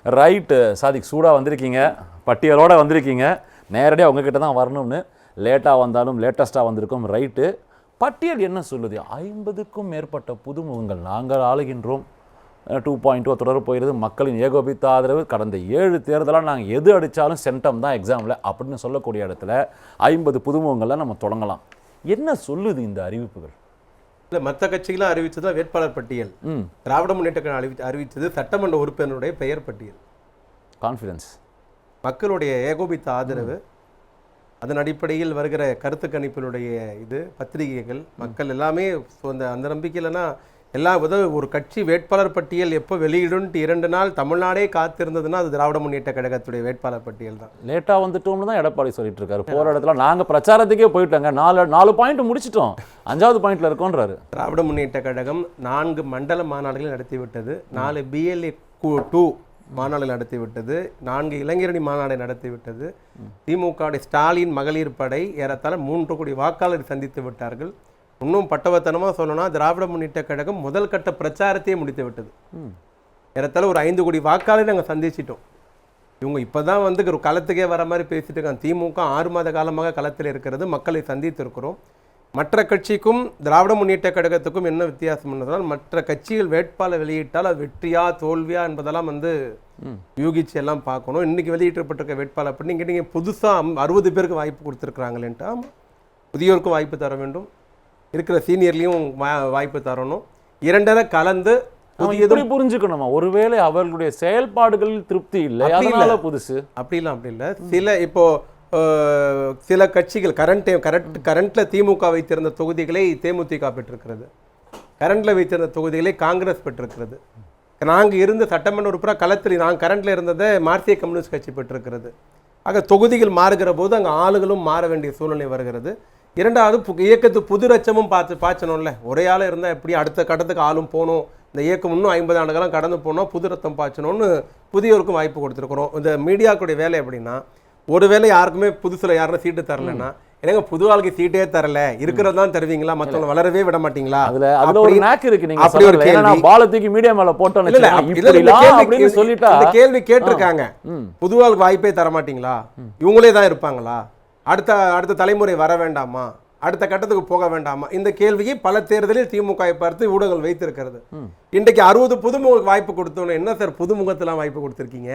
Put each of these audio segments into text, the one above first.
Right Sadiq, சூடாக வந்திருக்கீங்க, பட்டியலோடு வந்திருக்கீங்க. நேரடியாக உங்ககிட்ட தான் வரணும்னு லேட்டாக வந்தாலும் லேட்டஸ்ட்டாக வந்திருக்கோம். ரைட்டு, பட்டியல் என்ன சொல்லுது? 50க்கும் மேற்பட்ட புதுமுகங்கள் நாங்கள் ஆளுகின்றோம். 2.2 தொடர் போயிடுது. மக்களின் ஏகோபித்த ஆதரவு. கடந்த 7 தேர்தலாக நாங்கள் எது அடித்தாலும் சென்டம் தான் எக்ஸாமில் அப்படின்னு சொல்லக்கூடிய இடத்துல 50 புதுமுகங்கள்லாம் நம்ம தொடங்கலாம். என்ன சொல்லுது இந்த அறிவிப்புகள்? இல்லை, மற்ற கட்சிகளும் அறிவித்தது வேட்பாளர் பட்டியல். திராவிட முன்னேற்ற கழகம் அறிவித்தது சட்டமன்ற உறுப்பினருடைய பெயர் பட்டியல். கான்ஃபிடன்ஸ், மக்களுடைய ஏகோபித்த ஆதரவு, அதன் அடிப்படையில் வருகிற கருத்து கணிப்பினுடைய பத்திரிகைகள், மக்கள் எல்லாமே அந்த நம்பிக்கையிலனா எல்லா ஒரு கட்சி வேட்பாளர் பட்டியல் எப்போ வெளியிடுன்ட்டு 2 நாள் தமிழ்நாடே காத்திருந்ததுன்னா அது திராவிட முன்னேற்ற கழகத்துடைய வேட்பாளர் பட்டியல் தான். லேட்டாக வந்துட்டோம்னு தான் எடப்பாடி சொல்லிட்டு இருக்காரு. போகிற இடத்துல நாங்கள் பிரச்சாரத்துக்கே போயிட்டாங்க, 4 பாயிண்ட் முடிச்சிட்டோம், 5வது பாயிண்ட்ல இருக்கோன்றாரு. திராவிட முன்னேற்ற கழகம் 4 மண்டல மாநாடுகளை நடத்திவிட்டது, 4 BLA 2 மாநாடு நடத்திவிட்டது, 4 இளைஞரணி மாநாடை நடத்திவிட்டது. திமுக ஸ்டாலின் மகளிர் படை ஏறத்தாழ 3 கோடி வாக்காளரை சந்தித்து விட்டார்கள். இன்னும் பட்டவத்தனமாக சொல்லணும்னா திராவிட முன்னேற்ற கழகம் முதல் கட்ட பிரச்சாரத்தையே முடித்து விட்டது. ஏறத்தாழ ஒரு 5 கோடி வாக்காளரை நாங்கள் சந்திச்சிட்டோம். இவங்க இப்போ தான் ஒரு களத்துக்கே வர மாதிரி பேசிட்டு இருக்காங்க. திமுக 6 மாத காலமாக களத்தில் இருக்கிறது, மக்களை சந்தித்து இருக்கிறோம். மற்ற கட்சிக்கும் திராவிட முன்னேற்ற கழகத்துக்கும் என்ன வித்தியாசம் என்றால், மற்ற கட்சிகள் வேட்பாளர் வெளியிட்டால் அது வெற்றியா தோல்வியா என்பதெல்லாம் யூகிச்சு எல்லாம் பார்க்கணும். இன்னைக்கு வெளியிட்டப்பட்டிருக்க வேட்பாளர் பண்ணி இங்கே புதுசாக 60 பேருக்கு வாய்ப்பு கொடுத்துருக்குறாங்களேன்ட்டு. ஆமாம், புதியோருக்கும் வாய்ப்பு தர வேண்டும், இருக்கிற சீனியர்லையும் வாய்ப்பு தரணும். 2 கலந்து புரிஞ்சுக்கணுமா? ஒருவேளை அவர்களுடைய செயல்பாடுகளில் திருப்தி இல்லை, அதனால புதுசு அப்படிலாம் அப்படி இல்லை. இப்போ சில கட்சிகள் கரண்ட்ல திமுக வைத்திருந்த தொகுதிகளை தேமுதிக பெற்றிருக்கிறது, கரண்ட்ல வைத்திருந்த தொகுதிகளை காங்கிரஸ் பெற்றிருக்கிறது. நாங்கள் இருந்த சட்டமன்ற உறுப்பினர் களத்தில் நாங்கள் கரண்ட்ல இருந்ததை மார்க்சிய கம்யூனிஸ்ட் கட்சி பெற்றிருக்கிறது. ஆக தொகுதிகள் மாறுகிற போது அங்கே ஆளுகளும் மாற வேண்டிய சூழ்நிலை வருகிறது. 2வது இயக்கத்து புது ரச்சமும் பாய்ச்சணும்ல. ஒரே ஆள் இருந்தால் எப்படி அடுத்த கட்டத்துக்கு ஆளும் போகணும், இந்த இயக்கம் இன்னும் 50 ஆண்டுகளாம் கடந்து போனோம், புது ரத்தம் பாய்ச்சணும்னு புதியோருக்கும் வாய்ப்பு கொடுத்துருக்குறோம். இந்த மீடியாக்குடைய வேலை எப்படின்னா, ஒருவேளை யாருக்குமே புதுசில் யாரும் சீட்டு தரலன்னா, எனக்கு புது ஆளுக்கு சீட்டே தரல, இருக்கிறது தான் தருவீங்களா, மற்றவங்க வளரவே விட மாட்டீங்களா? கேள்வி கேட்டிருக்காங்க. புது ஆளுக்கு வாய்ப்பே தர மாட்டீங்களா, இவங்களே தான் இருப்பாங்களா, அடுத்த தலைமுறை வர வேண்டாமா, அடுத்த கட்டத்துக்கு போக வேண்டாமா? இந்த கேள்வியை பல தேர்தலில் திமுக பார்த்து ஊடகங்கள் வைத்திருக்கிறது. இன்றைக்கு 60 புதுமுகங்களுக்கு வாய்ப்பு கொடுத்தோன்னு, என்ன சார் புதுமுகத்தெல்லாம் வாய்ப்பு கொடுத்துருக்கீங்க,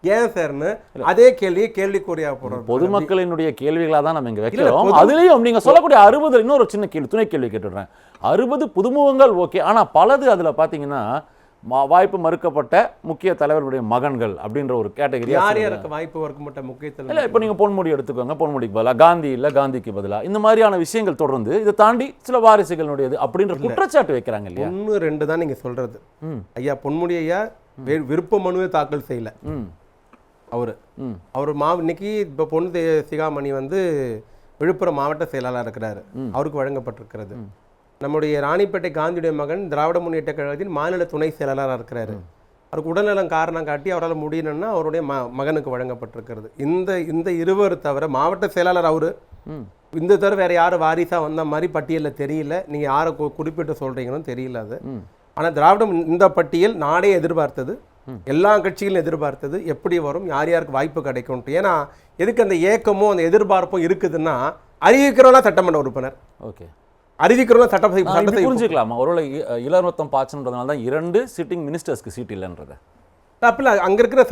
ஏன் சார்னு அதே கேள்விக்குறியா போறோம். பொதுமக்களினுடைய கேள்விகளா தான் நம்ம இங்க வைக்கிறோம். அதுலயும் நீங்க சொல்லக்கூடிய 60 இன்னொரு சின்ன கேள்வி, துணை கேள்வி கேட்டுடுறேன். 60 புதுமுகங்கள் ஓகே, ஆனா பலது அதுல பாத்தீங்கன்னா வாய்ப்பு மறுக்கப்பட்ட முக்கிய தலைவர்களுடைய மகன்கள் அப்படின்ற ஒரு கேட்டகரி. யார் யாருக்கு வாய்ப்பு மறுக்கப்பட்ட முக்கிய தலைவர்? இல்லை, இப்போ நீங்கள் பொன்முடி எடுத்துக்கோங்க, பொன்முடிக்கு பதிலாக காந்தி இல்லை, காந்திக்கு பதிலாக இந்த மாதிரியான விஷயங்கள் தொடர்ந்து இதை தாண்டி சில வாரிசுகளுடையது அப்படின்ற குற்றச்சாட்டு வைக்கிறாங்க இல்லையா? 1 2 தான் நீங்க சொல்றது. ஐயா பொன்முடி ஐயா விருப்ப மனுவே தாக்கல் செய்யல. அவர் இன்னைக்கு இப்போ பொண்ணு சிகாமணி விழுப்புரம் மாவட்ட செயலாளர் இருக்கிறாரு, அவருக்கு வழங்கப்பட்டிருக்கிறது. நம்முடைய ராணிப்பேட்டை காந்தியுடைய மகன் திராவிட முன்னேற்ற கழகத்தின் மாநில துணை செயலாளராக இருக்கிறாரு, அவருக்கு உடல்நலம் காரணம் காட்டி அவரால் முடியணும்னா அவருடைய மகனுக்கு வழங்கப்பட்டிருக்கிறது. இந்த இருவர் தவிர மாவட்ட செயலாளர் அவரு, இந்த தவிர வேற யாரும் வாரிசா வந்த மாதிரி பட்டியலில் தெரியல. நீங்க யாரை குறிப்பிட்டு சொல்றீங்கன்னு தெரியல அது. ஆனால் திராவிடம் இந்த பட்டியல் நாடே எதிர்பார்த்தது, எல்லா கட்சிகளும் எதிர்பார்த்தது, எப்படி வரும், யார் யாருக்கு வாய்ப்பு கிடைக்கும். ஏன்னா எதுக்கு அந்த ஏக்கமும் அந்த எதிர்பார்ப்பும் இருக்குதுன்னா, அறிவிக்கிறோம்னா சட்டமன்ற உறுப்பினர், ஓகே அறிவிக்கிறோம் சட்டத்தை புரிஞ்சுக்கலாமா? ஒருவேளை இளநத்தம் பாய்ச்சணுன்றதுனால தான் 2 சிட்டிங் மினிஸ்டர்ஸ்க்கு சீட் இல்லைன்றது அப்பல அங்க இருக்கிற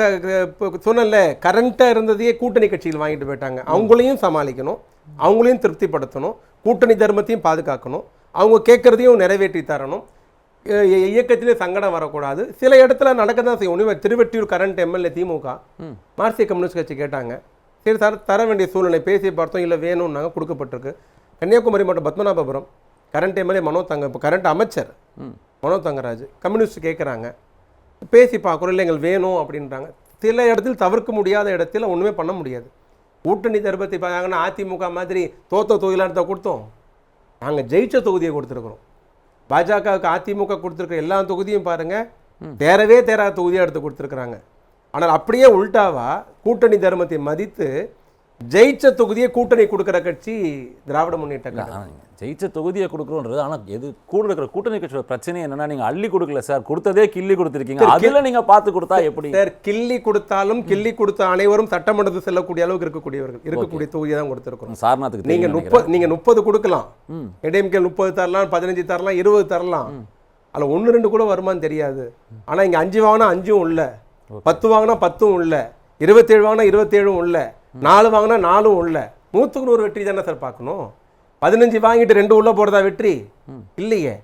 சொன்னல கரண்டா இருந்ததையே கூட்டணி கட்சிகள் வாங்கிட்டு போயிட்டாங்க. அவங்களையும் சமாளிக்கணும், அவங்களையும் திருப்திப்படுத்தணும், கூட்டணி தர்மத்தையும் பாதுகாக்கணும், அவங்க கேட்கறதையும் நிறைவேற்றி தரணும், இயக்கத்திலே சங்கடம் வரக்கூடாது. சில இடத்துல நடக்க தான் செய்யும். திருவெட்டியூர் கரண்ட் எம்எல்ஏ திமுக மார்க்சிய கம்யூனிஸ்ட் கட்சி கேட்டாங்க, சரி தர வேண்டிய சூழ்நிலை பேசி பார்த்தோம், இல்லை வேணும்னாங்க, கொடுக்கப்பட்டிருக்கு. கன்னியாகுமரி மாவட்டம் பத்மநாபபுரம் கரண்ட் எம்எல்ஏ இப்போ கரண்ட் அமைச்சர் மனோ தங்கராஜ் கம்யூனிஸ்ட் கேட்குறாங்க, பேசி பார்க்குறோம், இல்லை எங்களுக்கு வேணும் அப்படின்றாங்க. சில இடத்தில் தவிர்க்க முடியாத இடத்துல ஒன்றுமே பண்ண முடியாது. கூட்டணி தர்மத்தை பார்த்தாங்கன்னா அதிமுக மாதிரி தோத்த தொகுதியில கொடுத்தோம், நாங்கள் ஜெயிச்ச தொகுதியை கொடுத்துருக்குறோம். பாஜகவுக்கு அதிமுக கொடுத்துருக்க எல்லா தொகுதியும் பாருங்க, தேராத தொகுதியாக எடுத்து கொடுத்துருக்குறாங்க. ஆனால் அப்படியே உள்டாவா கூட்டணி தர்மத்தை மதித்து ஜெயிச்ச தொகுதியை கூட்டணி கொடுக்கிற கட்சி திராவிட முன்னேற்ற கழகம். ஜெயிச்ச தொகுதியை கொடுக்குறோன்றது, ஆனால் எது கூட இருக்கிற கூட்டணி கட்சியோட பிரச்சனை என்னன்னா, நீங்க அள்ளி கொடுக்கல சார், கொடுத்ததே கிள்ளி கொடுத்துருக்கீங்க. அதுல நீங்க பார்த்து கொடுத்தா எப்படி சார்? கிள்ளி கொடுத்தாலும் கிள்ளி கொடுத்த அனைவரும் சட்டமன்றத்துக்கு செல்லக்கூடிய அளவுக்கு இருக்கக்கூடிய தொகுதியை தான் கொடுத்துருக்கோம். சாரநாத்துக்கு நீங்க 30 கொடுக்கலாம், ஏடிஎம்கே 30 தரலாம், 15 தரலாம், 20 தரலாம். அதுல 1-2 கூட வருமானு தெரியாது. ஆனா இங்க 5 வாங்கினா 5ம் இல்ல, 10 வாங்கினா 10ம் இல்ல, 27 வாங்கினா 27ம் இல்ல, 4 வாங்கினா 4ம் இல்ல. 100க்கு 100 வெற்றி தானே சார் பார்க்கணும். 15 வாங்கிட்டு 2 உள்ள போறதா வெற்றி இல்லையே.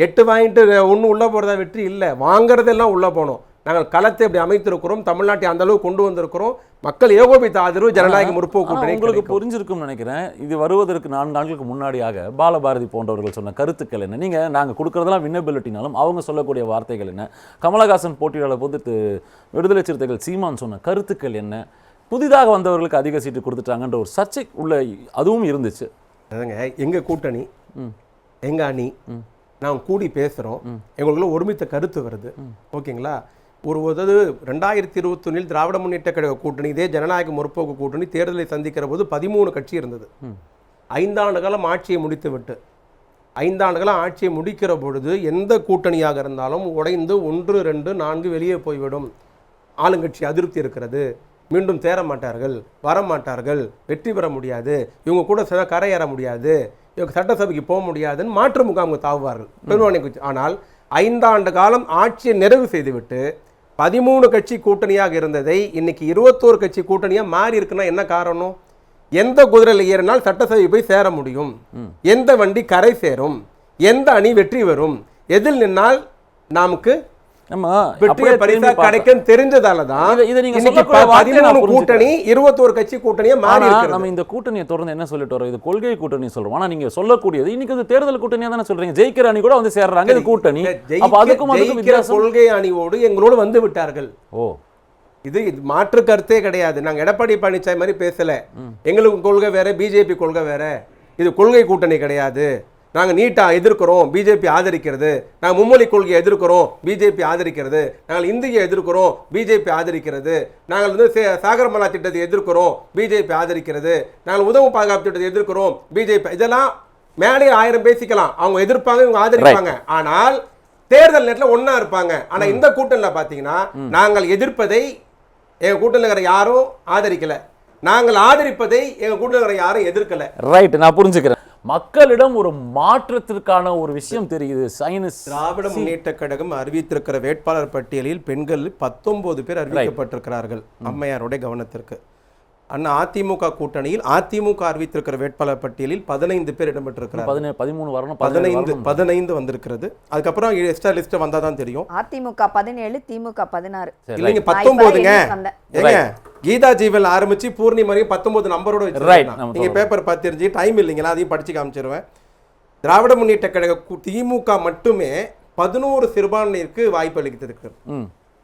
8 வாங்கிட்டு 1 உள்ள போறதா வெற்றி இல்ல. வாங்குறதெல்லாம் உள்ள போனோம். நாங்கள் களத்தை இப்படி அமைத்திருக்கிறோம், தமிழ்நாட்டை அந்த அளவுக்கு கொண்டு வந்திருக்கிறோம். மக்கள் ஏகோபித்த ஆதரவு ஜனநாயக முற்போக்கு கூட்டணி. உங்களுக்கு புரிஞ்சிருக்கும்னு நினைக்கிறேன். இது வருவதற்கு 4 நாட்களுக்கு முன்னாடியாக பாலபாரதி போன்றவர்கள் சொன்ன கருத்துக்கள் என்ன, நீங்க நாங்க கொடுக்கறதெல்லாம் வின்னபிலிட்டினாலும் அவங்க சொல்லக்கூடிய வார்த்தைகள் என்ன, கமலஹாசன் போட்டியாளர் போது விடுதலை சிறுத்தைகள் சீமான் சொன்ன கருத்துக்கள் என்ன, புதிதாக வந்தவர்களுக்கு அதிக சீட்டு கொடுத்துட்டாங்கன்ற ஒரு சர்ச்சை உள்ள அதுவும் இருந்துச்சு. அதுங்க எங்க கூட்டணி, எங்க அணி, நான் கூடி பேசுறோம், எங்களுக்குள்ள ஒருமித்த கருத்து வருது. ஓகேங்களா? ஒரு 2021 திராவிட முன்னேற்ற கழக கூட்டணி, இதே ஜனநாயக முற்போக்கு கூட்டணி தேர்தலை சந்திக்கிற போது 13 கட்சி இருந்தது. 5 ஆண்டு காலம் ஆட்சியை முடித்து விட்டு 5 ஆண்டு காலம் ஆட்சியை முடிக்கிற பொழுது எந்த கூட்டணியாக இருந்தாலும் உடைந்து 1, 2, 4 வெளியே போய்விடும். ஆளுங்கட்சி அதிருப்தி இருக்கிறது, மீண்டும் சேர மாட்டார்கள், வரமாட்டார்கள், வெற்றி பெற முடியாது, இவங்க கூட கரையேற முடியாது, இவங்க சட்டசபைக்கு போக முடியாதுன்னு மாற்று முகாமுக்கு தாவுவார்கள் பெருவானை. ஆனால் 5 ஆண்டு காலம் ஆட்சியை நிறைவு செய்துவிட்டு 13 கட்சி கூட்டணியாக இருந்ததை இன்னைக்கு 21 கட்சி கூட்டணியா மாறி இருக்குன்னா என்ன காரணம்? எந்த குதிரையில் ஏறினால் சட்டசபை போய் சேர முடியும், எந்த வண்டி கரை சேரும், எந்த அணி வெற்றி வரும், எதில் நின்னால் நமக்கு கிடைக்கும் தெரிஞ்சதாலதான் கூட்டணி 21 கட்சி கூட்டணியா மாறி இருக்கு. நம்ம இந்த கூட்டணியை தொடர்ந்து என்ன சொல்லிட்டு வரோம், இது கொள்கை கூட்டணி சொல்றோம். ஆனா நீங்க சொல்லக்கூடியது இன்னைக்கு தேர்தல் கூட்டணியா தானே சொல்றீங்க. ஜெயிக்கிற அணி கூட வந்து சேர்றாங்க, இது கூட்டணி. கொள்கை அணியோடு எங்களோடு வந்து விட்டார்கள். இது மாற்று கருத்தே கிடையாது. நாங்க எடப்பாடி பழனிசாமி மாதிரி பேசல. எங்களுக்கு கொள்கை வேற, பிஜேபி கொள்கை வேற. இது கொள்கை கூட்டணி கிடையாது. நாங்கள் நீட்டா எதிர்க்கிறோம், பிஜேபி ஆதரிக்கிறது. நாங்கள் மும்மொழி கொள்கையை எதிர்க்கிறோம், பிஜேபி ஆதரிக்கிறது. நாங்கள் இந்தியை எதிர்க்கிறோம், பிஜேபி ஆதரிக்கிறது. நாங்கள் வந்து சாகர்மலா திட்டத்தை எதிர்க்கிறோம், பிஜேபி ஆதரிக்கிறது. நாங்கள் உதவு பாதுகாப்பு திட்டத்தை எதிர்க்கிறோம், பிஜேபி. இதெல்லாம் மேலே 1000 பேசிக்கலாம். அவங்க எதிர்ப்பாங்க, இவங்க ஆதரிப்பாங்க. ஆனால் தேர்தல் நேரத்தில் ஒன்னா இருப்பாங்க. ஆனா இந்த கூட்டணியில் பாத்தீங்கன்னா நாங்கள் எதிர்ப்பதை எங்க கூட்டணியில் இருக்கிற யாரும் ஆதரிக்கல, நாங்கள் ஆதரிப்பதை எங்க கூட்டணியில் இருக்கிற யாரும் எதிர்க்கல. ரைட், நான் புரிஞ்சுக்கிறேன். மக்களிடம் ஒரு மாற்றத்திற்கான ஒரு விஷயம் தெரியுது. திராவிட முன்னேற்ற கழகம் அறிவித்திருக்கிற வேட்பாளர் பட்டியலில் பெண்கள் 19 பேர் அறிவிக்கப்பட்டிருக்கிறார்கள். அம்மையாருடைய கவனத்திற்கு. அண்ணா அதிமுக கூட்டணியில் அதிமுக அறிவித்திருக்கிற வேட்பாளர் பட்டியலில் 15 பேர் இடம்பெற்றிருக்கிறார். 13 வரணும், 15 வந்திருக்கிறது. அதுக்கப்புறம் எக்ஸ்ட்ரா லிஸ்ட் வந்தா தான் தெரியும். அதிமுக 17, திமுக 16. இல்லைங்க 19ங்க. ஏங்க கீதா ஜீவன் ஆரம்பிச்சு பூர்ணிமா வரையும் 19 நம்பரோட வச்சிருக்காங்க. நீங்க பேப்பர் பார்த்து தெரிஞ்சு டைம் இல்லைங்களா, அதையும் படிச்சு காமிச்சிருவேன். திராவிட முன்னேற்ற கழக திமுக மட்டுமே 11 சிறுபான்மையிற்கு வாய்ப்பு அளித்திருக்கு.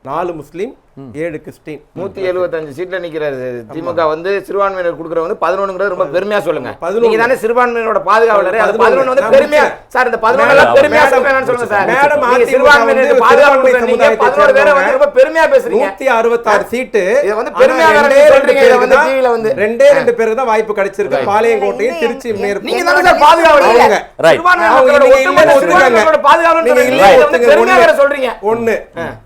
4 முஸ்லீம், 7 கிறிஸ்டின். 175 சீட்ல நிக்கிறாரு திமுக. வந்து சிறுபான்மையினர் கொடுக்கறவங்க வந்து 11ங்கிறது ரொம்ப பெருமையா சொல்லுங்க. நீங்க தானே சிறுபான்மையினோட பாதுகாவலர். அது 11 வந்து பெருமையா சார், இந்த 11 எல்லாம் பெருமையா சொல்றேன்னு சொல்லுங்க சார். நீங்க சிறுபான்மையினர் பாதுகாப்பு நீங்க 11 பேரை வந்து ரொம்ப பெருமையா பேசுறீங்க. 166 சீட் இத வந்து பெருமையா சொல்றீங்க. இத வந்து டிவில வந்து 2 பேருக்கு தான் வாய்ப்பு கிடைச்சிருக்கு. பாளையங்கோட்டை, திருச்சி மேற்கு. நீங்க தானே சார் பாதுகாவலர். சிறுபான்மையினரோட பாதுகாவலர் நீங்க பெருமையா வேற சொல்றீங்க. ஒன்னு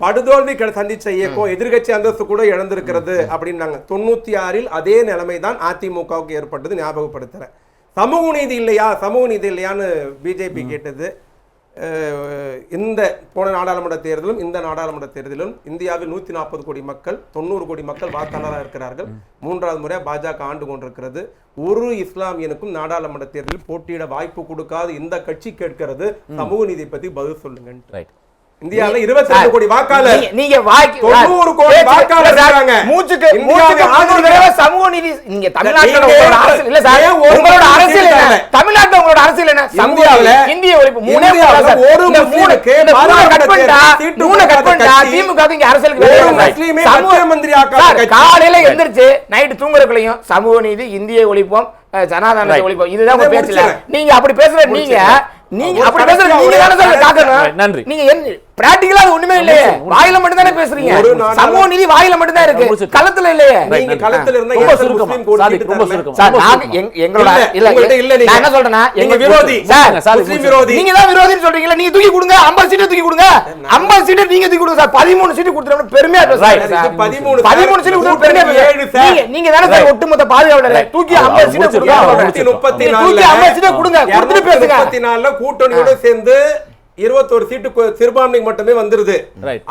படுதோல்வி சந்திச்ச இயக்கம் எதிர்கட்சி அந்தஸ்து கூட இழந்திருக்கிறது அப்படின்னாங்க. 96 அதே நிலைமை தான் அதிமுகவுக்கு ஏற்பட்டது. ஞாபகப்படுத்துறேன். சமூக நீதி இல்லையா, சமூக நீதி இல்லையான்னு பிஜேபி கேட்டது. இந்த போன நாடாளுமன்ற தேர்தலும் இந்த நாடாளுமன்ற தேர்தலும் இந்தியாவில் 140 கோடி மக்கள், 90 கோடி மக்கள் வாக்காளராக இருக்கிறார்கள். 3வது முறை பாஜக ஆண்டு கொண்டிருக்கிறது. ஒரு இஸ்லாமியனுக்கும் நாடாளுமன்ற தேர்தலில் போட்டியிட வாய்ப்பு கொடுக்காது இந்த கட்சி கேட்கிறது சமூக நீதி பத்தி பதில் சொல்லுங்க. இந்தியால 22 கோடி வாக்காளர், நீங்க 90 கோடி வாக்காளர் இருக்காங்க. மூச்சுக்கு 300 தடவை சமூக நீதி. நீங்க தமிழ்நாட்டுல உங்களோட அரசியல் இல்ல சார், உங்களோட அரசியல் என்ன? தமிழ்நாட்டுல உங்களோட அரசியல் என்ன? சமூகத்துல இந்திய ஒழிப்பு. மூணே சார், ஒரு முஸ்லிமுக்கு கட் பண்ணிட்டா திமுக இங்க அரசியலுக்கு சமூக மந்திரி ஆக்காத. காலையில எந்திரிச்சு நைட்டு தூங்குறதுக்குள்ளயும் சமூக நீதி, இந்திய ஒழிப்போம், ஜனாதாரத்தை ஒழிப்போம், இதுதான் உங்க பேச்சுல. நீங்க அப்படி பேசுற, நீங்க அப்படி பேசுற நீங்க தானே சார் காக்கணும். நன்றி. நீங்க பிராக்டிகலா அது ஒண்ணுமே இல்லையே. வாயில மட்டும் தானே பேசுறீங்க. சமூக நீதி வாயில மட்டும் தான் இருக்கு, களத்துல இல்லையே. நீங்க களத்துல இருந்தா ரொம்ப ஏன் சுருக்கமா, முஸ்லிம் கோட் சாதிக், ரொம்ப தரல? சுருக்கமா. சார் நாங்க எங்களோட இல்ல நான் என்ன சொல்றேன்னா நீங்க விரோதி, முஸ்லிம் விரோதி. நீங்க தான் விரோதின்னு சொல்றீங்களா? நீங்க தூக்கி கொடுங்க, 50 சீட் தூக்கி கொடுங்க, 50 சீட் நீங்க தூக்கி கொடுங்க சார். 13 சீட் கொடுத்துறோம் பெருமையா பேசுறீங்க சார். 13 சீட் கொடுத்து பெருமையா பேசுறீங்க. நீங்க தானே சார் ஒட்டுமொத்த பாதுகாவலர். தூக்கி 50 சீட் கொடுங்க, தூக்கி 50 சீட் கொடுங்க, கொடுத்துட்டு பேசுங்க. 34 கூட்டணியோட சேர்ந்து 21 சீட்டு சிறுபான்மைக்கு மட்டுமே வந்துருது.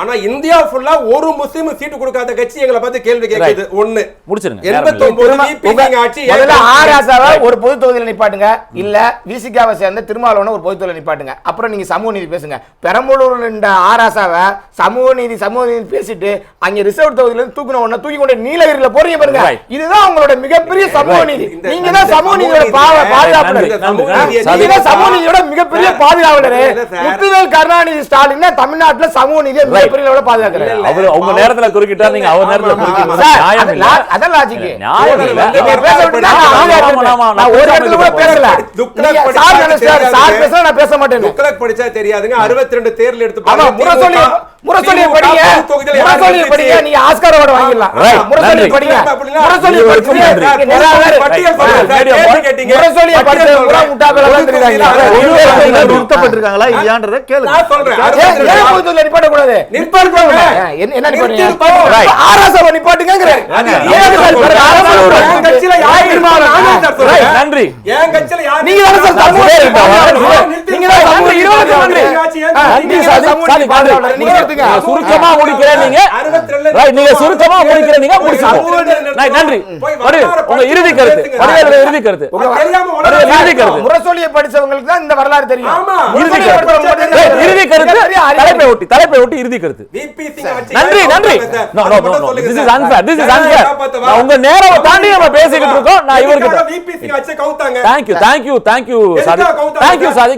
ஆனா இந்தியா ஃபுல்லா ஒரு முஸ்லிம் சீட்டு கொடுக்காத கட்சி எங்களை பார்த்து கேள்வி கேக்குது. ஒண்ணு முடிச்சிருங்க. 89 ஆட்சி முதல்ல ஆராசாவை ஒரு பொது தொகுதியில நிப்பாட்டுங்க, இல்ல விசிகாவை சேர்ந்த திருமாவளவனை ஒரு பொது தொகுதியில நிப்பாட்டுங்க. அப்புறம் நீங்க சமூக நீதி பேசுங்க. பெரம்பலூர்ல இந்த ஆராசாவை சமூக நீதி பேசிட்டு அங்க ரிசர்வ் தொகுதியில இருந்து தூக்கின உடனே தூக்கி கொண்டு நீலகிரியில போறீங்க பாருங்க. இதுதான் உங்களோட மிகப்பெரிய சமூக நீதி. நீங்க தான் சமூக நீதியோட பாதுகாவலர். நீங்க தான் சமூக நீதியோட மிகப்பெரிய பாதுகாவலர். முத்துவேல் கருணாநிதி ஸ்டாலின் தமிழ்நாட்டுல சமூக நீதியை மிகப்பெரிய அளவுல பாதுகாக்கிறார். அவர் உங்க நேரத்துல குறுக்கிட்டா நீங்க அவர் நேரத்துல குறுக்கிட்டீங்க. நியாயம் இல்ல. அதான் லாஜிக். நியாயம் இல்ல. நீங்க பேச விட்டா நான் ஒரு இடத்துல கூட பேசல. சார் பேசல, நான் பேச மாட்டேன். துக்ளக் படிச்சா தெரியாதுங்க. 62 தேர்தல் எடுத்து ஆமா, முரசொலி படிங்க, முரசொலி படிங்க, நீங்க ஆஸ்கார் அவார்டு வாங்கிடலாம். முரசொலி படிங்க, முரசொலி படிங்க, முரசொலி படிச்ச பூரா முட்டாள்களா தான் தெரியுறாங்க. நிறுத்தப்பட்டிருக்காங்களா இல்லையான்றத கேளுங்க. நான் சொல்றேன், ஏன் பொதுல நிப்பாட்ட கூடாது? நிப்பாட்டுங்க. என்ன நிப்பாட்டுங்க? ஆராசாவை நிப்பாட்டுங்கங்கறேன். என் கட்சியில யார் இருப்பாங்க? நன்றி. என் கட்சியில யார்? நீங்க தான் சார் சமூக நீங்க தான் சமூக நீங்க சமூக நீங்க எடுத்துங்க. சுருக்கமா முடிக்கிறேன் நீங்க. நீங்க சுருக்கமா முடிக்கிறேன் நீங்க முடிச்சுக்கோங்க. நன்றி. உங்க இறுதி கருத்து, இறுதி கருத்து, இறுதி கருத்து. முரசொலியை படிச்சவங்களுக்கு தான் இந்த வரலாறு தெரியும். இறுதி கருத்து, தலைப்பை ஒட்டி இறுதி கருத்து. நன்றி, நன்றி. This is unfair. This is unfair. உங்க நேரம் தாண்டி நம்ம பேசிக்கிட்டு இருக்கோம். நான் இவர்கிட்ட VP சிங் அச்ச கவுத்தாங்க. Thank you, thank you, thank you, Sadiq. Thank you, Sadiq.